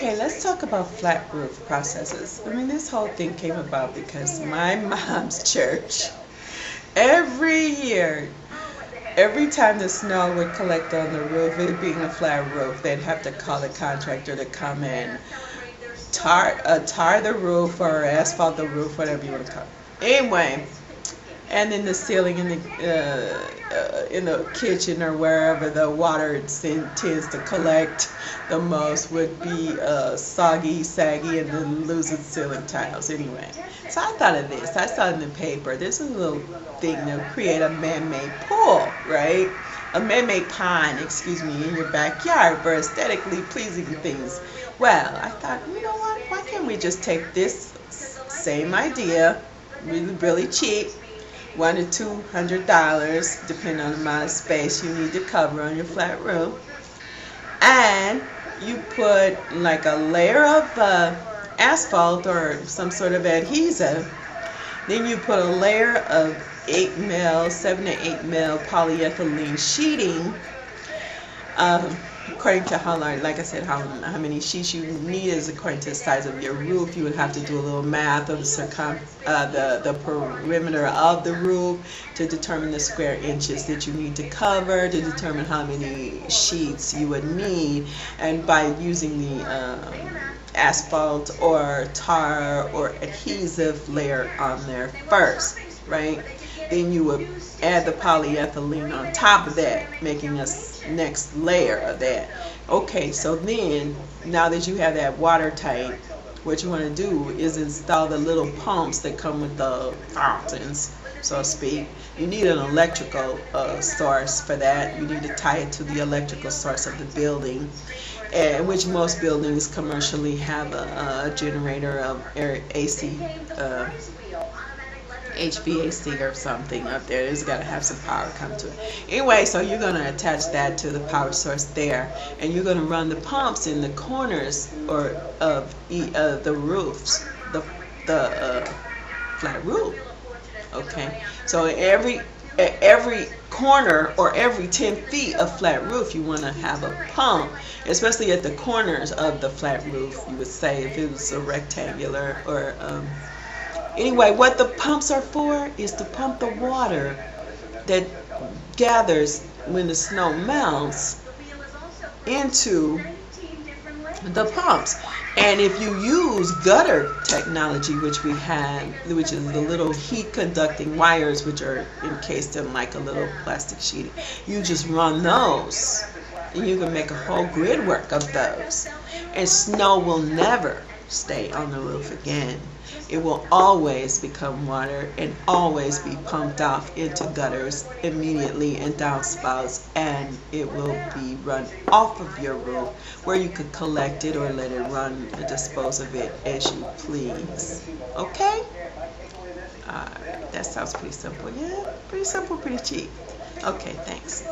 Okay, let's talk about flat roof processes. I mean, this whole thing came about because my mom's church, every year, every time the snow would collect on the roof, it being a flat roof, they'd have to call the contractor to come in, tar the roof or asphalt the roof, whatever you want to call it. Anyway, and then the ceiling in the kitchen or wherever the water tends to collect the most would be soggy, saggy, and then losing ceiling tiles. Anyway, so I thought of this. I saw it in the paper. There's a little thing to create a man-made pool, right? A man-made pond, excuse me, in your backyard for aesthetically pleasing things. Well, I thought, you know what? Why can't we just take this same idea, really, really cheap, $100 to $200, depending on the amount of space you need to cover on your flat roof, and you put like a layer of asphalt or some sort of adhesive. Then you put a layer of 7 to 8 mil polyethylene sheeting. According to how large, like I said, how many sheets you need is according to the size of your roof. You would have to do a little math of the perimeter of the roof to determine the square inches that you need to cover, to determine how many sheets you would need, and by using the asphalt or tar or adhesive layer on there first, right? Then you would add the polyethylene on top of that, making a next layer of that. Okay, so then, now that you have that watertight, what you want to do is install the little pumps that come with the fountains, so to speak. You need an electrical source for that. You need to tie it to the electrical source of the building, which most buildings commercially have a generator of AC, HVAC or something up there. It's got to have some power come to it. Anyway, so you're going to attach that to the power source there, and you're going to run the pumps in the corners or of the roofs, the flat roof. Okay, so every corner or every 10 feet of flat roof, you want to have a pump, especially at the corners of the flat roof. You would say if it was a rectangular or anyway, what the pumps are for is to pump the water that gathers when the snow melts into the pumps. And if you use gutter technology, which we have, which is the little heat conducting wires which are encased in like a little plastic sheeting, you just run those and you can make a whole grid work of those, and snow will never stay on the roof again. It will always become water and always be pumped off into gutters immediately and downspouts, and it will be run off of your roof where you could collect it or let it run and dispose of it as you please. Okay? Alright, that sounds pretty simple. Yeah, pretty simple, pretty cheap. Okay, thanks.